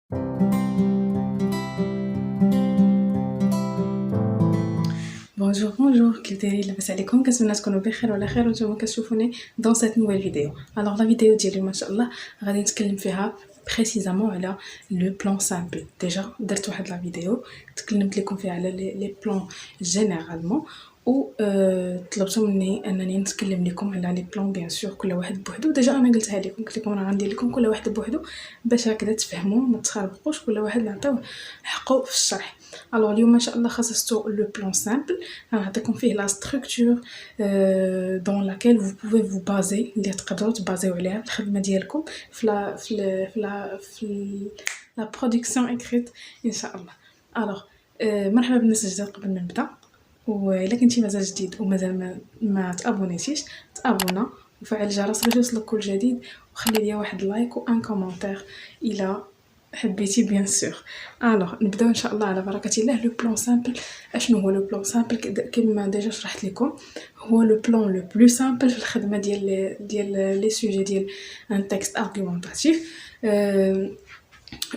Bonjour, كي دايرين لاباس عليكم؟ كنتمنى تكونوا بخير وعلى خير وانتم كتشوفوني دون سيت نوفيل فيديو. الوغ لا فيديو ديالي ما شاء الله غادي نتكلم فيها بريسيزامون على لو بلان سامبل. ديجا درت واحد لا فيديو تكلمت لكم فيها على لي بلان جينيرالمون و طلبتوا مني انني نتكلم لكم على لي بلان بيان سور كل واحد بوحدو. ديجا انا قلتها لكم، قلت لكم راه غندير لكم كل واحد بوحدو باش هكذا تفهموا ما تخربقوش، كل واحد نعطيوه حقه في الشرح. الوغ اليوم ان شاء الله خصصتو لو بلان سامبل، غنعطيكم فيه لا ستركتور دون لاكيل vous pouvez vous baser اللي تقدروا تبازيو عليها في الخدمه ديالكم في لا برودكسيون اكريت ان شاء الله. الوغ مرحبا بالناس الجداد. قبل ما نبدا، والا كنتي مازال جديد ومازال ما تابونيتيش تابونا وفعل الجرس باش يوصلك كل جديد، وخلي لي واحد لايك وان كومونتير الى حبيتي بيان سور. الوغ نبداو ان شاء الله على بركه الله. لو بلان سامبل، اشنو هو لو بلان سامبل؟ كما ديجا شرحت لكم، هو لو بلان لو بلو سامبل في الخدمه ديال لي سوجي ديال ان تكست ارغيومونطاتيف.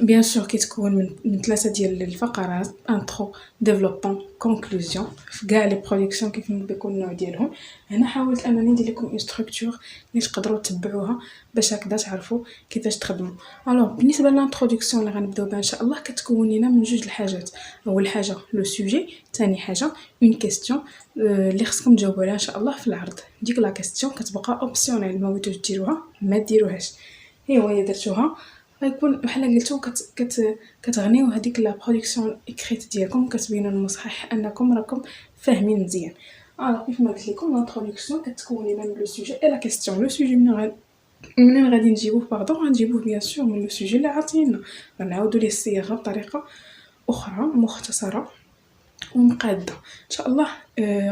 بيان سور كيتكون من ثلاثه ديال الفقرات: انترو، ديفلوبمون، كونكلوزيون. في كاع لي برودكسيون كيف ما بيكون النوع ديالهم. هنا حاولت انني ندير لكم اون ستركتور اللي تقدروا تتبعوها باش هكذا تعرفوا كيفاش تخدموا. الوغ بالنسبه للانترودكسيون اللي غنبداو بها ان شاء الله كتكون لنا من جوج الحاجات. اول حاجه لو سوجي، ثاني حاجه اون كيستيون اللي خصكم تجاوبوا عليها ان شاء الله في العرض. ديك لا كيستيون كتبقى اوبسيونيل، ما بغيتوش ديروها ما ديروهاش، ايوا درتوها غيكون بحال قلتو كتغنيو هذيك لا برودكسيون اكريت ديالكم، كتبينوا المصحح انكم راكم فاهمين مزيان. كيف ما قلت لكم الانترودكسيون كتكون لنا من لو سوجي اي لا كيستيون. لو سوجي منين غادي نجيبوه غنجيبوه بيان سور من لو سوجي اللي عاطينا، غنعاودوا ليه الصياغه بطريقه اخرى مختصره ومقاده ان شاء الله.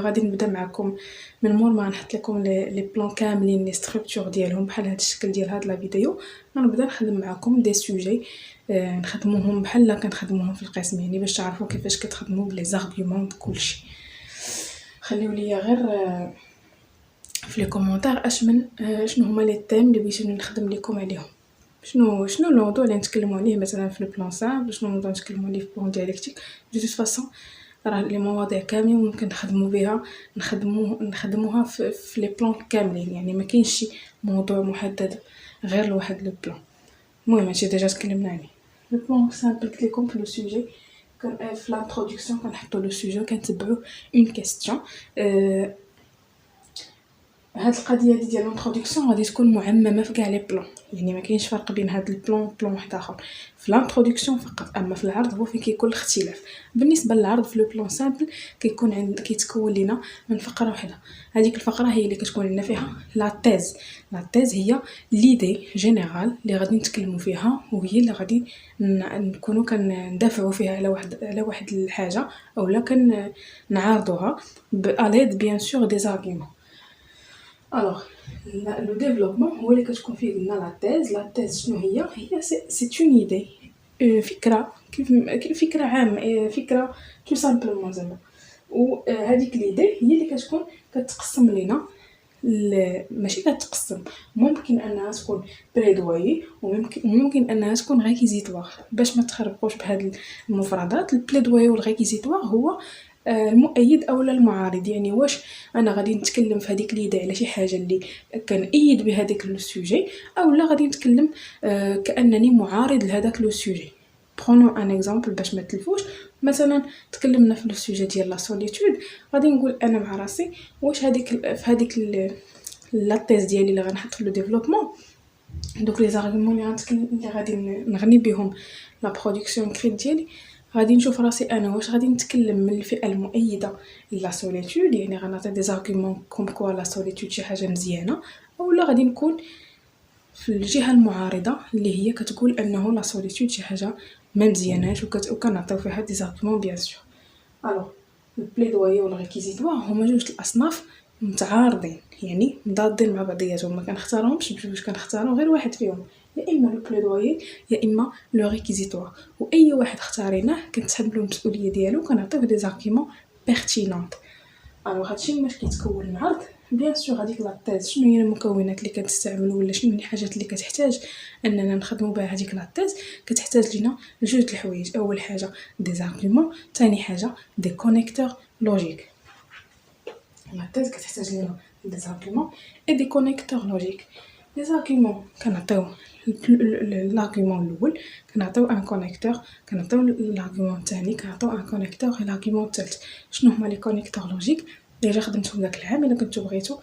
غادي نبدا معكم من مور ما نحط لكم لي بلان كاملين لي ستركتور ديالهم بحال هذا الشكل ديال هاد لا فيديو. غنبدا نخدم معكم دي سوجي نخدموهم بحال كنخدموهم في القسم، يعني باش تعرفوا كيفاش كتخدموا بلي زارغومون بكلشي. خليو ليا غير في لي كومونتير شنو هما لي تيم اللي بغيتوني نخدم لكم عليهم. شنو الموضوع اللي نتكلموا عليه مثلا في البلان سامبل، شنو الموضوع نتكلموا عليه في بلان ديالكتيك. دو توت فاصون راه لي مواضيع كاملين ممكن نخدموا بها، نخدموها في لي بلان كاملين، يعني ما كاينش شي موضوع محدد غير لواحد لو بلان. المهم هادشي ديجا تكلمنا عليه. لو بلان سامبل قلت لكم في لو سوجي في لانترودكسيون كنحطوا لو سوجي وكنتبعوا اون كيستيون. هاد القضيه ديال الانترودكسيون غادي تكون معممه في كاع لي بلان، يعني ما كاينش فرق بين هاد البلان بلان واحد اخر في الانترودكسيون فقط. اما في العرض هو فين كيكون الاختلاف. بالنسبه للعرض في لو بلان سامبل كيتكون لينا من فقره واحده. هذيك الفقره هي اللي كتكون لنا فيها لا تيز هي ليدي جينيرال اللي غادي نتكلموا فيها، وهي اللي غادي نكونوا كندافعوا فيها على واحد الحاجه اولا نعارضوها باليد بيان سور دي زارغيومون. الوغ لو ديفلوبمون هو اللي كتكون فيه لنا لا تيز شنو هي سي اون ايدي، فكره كيف فكره عامه، فكره تو سامبلومون زعما. وهذيك ليدي هي اللي كتكون كتقسم لينا ماشي كتقسم، ممكن انها تكون بليدوي وممكن انها تكون ريكيزيتوار. باش ما تخربقوش بهاد المفردات، البليدوي والريكيزيتوار هو المؤيد اولا المعارض. يعني واش انا غادي نتكلم في هذيك ليدي على شي حاجه اللي كنأيد بهذاك لو سوجي، اولا غادي نتكلم كانني معارض لهذاك لو سوجي. برونو ان اكزامبل باش ما تلفوش. مثلا تكلمنا في لو سوجي ديال لا سوليتود، غادي نقول انا مع راسي واش في هذيك لا تيز ديالي اللي غنحط في لو ديفلوبمون، دوك لي زارغومون اللي غادي نغني بهم لا برودكسيون كريت ديالي، غادي نشوف راسي انا واش غادي نتكلم من الفئه المؤيده لا سوليتود، يعني غنعطي دي زارغومون كوم كوا لا سوليتود شي حاجه مزيانه، اولا غادي نكون في الجهه المعارضه اللي هي كتقول انه لا سوليتود شي حاجه ما مزياناش وكنعطيو فيها دي زارغومون بيان سور. الوغ البليدوي والريكيزيتوار هما جوج الاصناف متعارضين، يعني مضادين مع بعضياتهم، ما كنختارهمش باش كنختاروا غير واحد فيهم، يا اما لو بليدوي يا اما لو ريكيزيتوار. واي واحد اختاريناه كنتحملوا المسؤوليه ديالو، كنعطيوه دي زارغومون بيرتينونط. الوغ هادشي باش كيتكون العرض. بيان سور هذيك لاطيز شنو هي المكونات اللي كتستعملوا ولا شنو هي الحاجات اللي كتحتاج اننا نخدموا بها هذيك لاطيز. كتحتاج لينا جوج الحوايج، اول حاجه دي زارغومون، ثاني حاجه دي كونيكتور لوجيك. لاطيز كتحتاج لينا دي زارغومون اي دي كونيكتور لوجيك. لي زارغومون كنعطيو l'argument الاول كنعطيو ان كونيكتور، كنعطيو l'argument الثاني كنعطيو ان كونيكتور et l'argument الثالث. شنو هما لي كونيكتور لوجيك؟ ديجا خدمتهم داك العام، الا كنتو بغيتو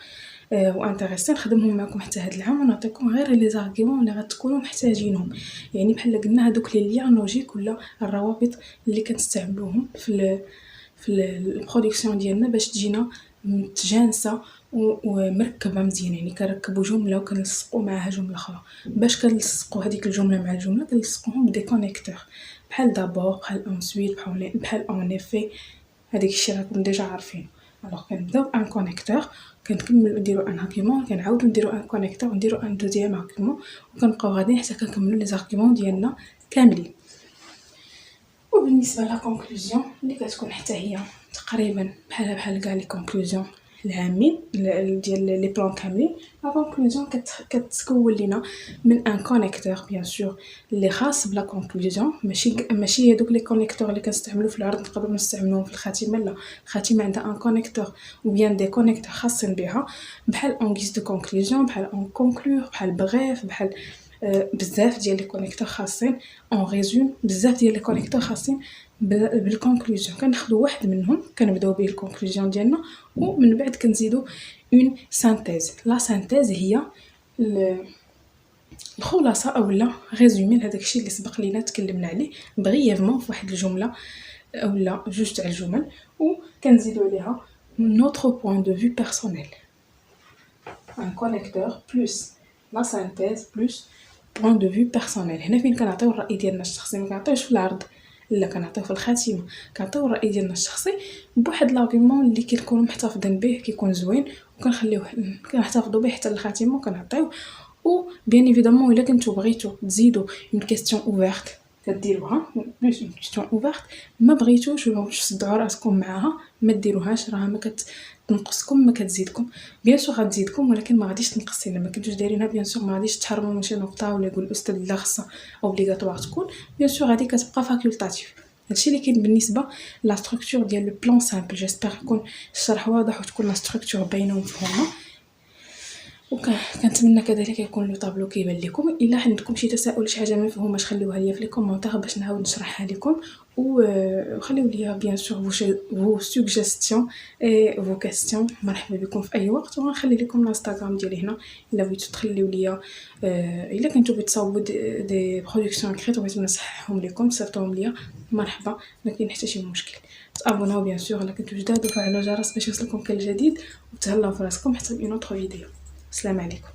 وانتريسي نخدمهم معكم حتى هاد العام ونعطيكم غير لي زارغومون اللي غتكونوا محتاجينهم. يعني بحال قلنا هذوك لي ليان لوجيك ولا الروابط اللي كنستعملوهم في البرودكسيون ديالنا باش تجينا متجانسه ومركبه مزيان. يعني كنركبوا جمله وكنلصقوا معاها جمله اخرى. باش كنلصقوا هذيك الجمله مع الجمله كنلصقوهم بدي كونيكتور بحال دابور، بحال انسويت، بحال اون افي. هذاك الشيء راكم ديجا عارفين. الوغ كنبداو ان كونيكتور، كنكملوا نديروا ان ارغيومون، كنعاودوا نديروا ان كونيكتور، ونديروا ان دوزيام ارغيومون، وكنبقاو غاديين حتى كنكملوا لي زارغيومون ديالنا كاملين. وبالنسبه لا كونكلوزيون اللي كتكون حتى هي تقريبا بحال كاع لي كونكلوزيون العامين ديال لي بلان كاملين. لا كونكلوزيون كتكون لينا من ان كونيكتور بيان سور اللي خاص بلا كونكلوزيون، ماشي هذوك لي كونيكتور اللي كنستعملوا في العرض نقدروا نستعملوهم في الخاتمه. لا، الخاتمه عندها ان كونيكتور ou bien دي كونيكتور خاصين بها، بحال اون غيس دو كونكلوزيون، بحال اون كونكلور، بحال بغيف، بحال بزاف ديال لي كونيكتور خاصين اون ريزوم، بزاف ديال لي كونيكتور خاصين بالكونكلوزيون. كناخذوا واحد منهم كنبداو به الكونكلوزيون ديالنا، ومن بعد كنزيدوا اون سانتيز. لا سانتيز هي الخلاصه اولا ريزومي لهداك الشيء اللي سبق لينا تكلمنا عليه بريفمون في واحد الجمله اولا جوج تاع الجمل، وكنزيدوا عليها notre point de vue personnel. un connecteur plus la synthèse plus point de vue personnel. هنا فين كنعطيو الراي ديالنا الشخصي، ما كنعطيوش في العرض، لا كنعطيو في الخاتمه، كنعطيو الراي ديالنا الشخصي بواحد لارغيومون اللي كنكونوا محتفظين به، كيكون زوين وكنخليوه كنحتفظوا به حتى الخاتمه وكنعطيو. و بيان ايفيدامون الا كنتو بغيتو تزيدوا اون كيسيون اوفيرت كديروها بلوس اون كيسيون اوفيرت. ما بغيتوش ولا تصدعوا راسكم معاها ما ديروهاش، راها ما كتنقصكم ما كتزيدكم. بيان سور غتزيدكم ولكن ما غاديش تنقص. الا ما كنتوش دايرينها بيان سور ما غاديش تحرموا من شي نقطه ولا يقول الاستاذ لا خاصه اوبليغاتوار تكون. بيان سور غادي كتبقى فاكولتاتيف. هادشي اللي كاين بالنسبه لا ستركتور ديال لو بلان سامبل. جيسبر يكون الشرح واضح وتكون لا ستركتور باينه ومفهومه. وكنتمنى كذلك يكون لو طابلو كيبان لكم. الا عندكم شي تساؤل شي حاجه ما مفهوماش خليوها ليا في لي كومونتير باش نعاود نشرحها لكم. وخليو ليا بيان سور فو سوجيستيون اي فو كاستيون. مرحبا بكم في اي وقت. وغنخلي لكم الانستغرام ديالي هنا الا بغيتو تخليو ليا الا كنتو بتصاوبوا دي برودكسيون كريت وبغيتو نصححهم لكم صيفطوهم ليا مرحبا، ما كاين حتى شي مشكل. تابوناو بيان سور الا كنتو جداد وفعلوا الجرس باش يوصلكم كل جديد، وتهلاو في راسكم حتى في اون اوتر فيديو. السلام عليكم.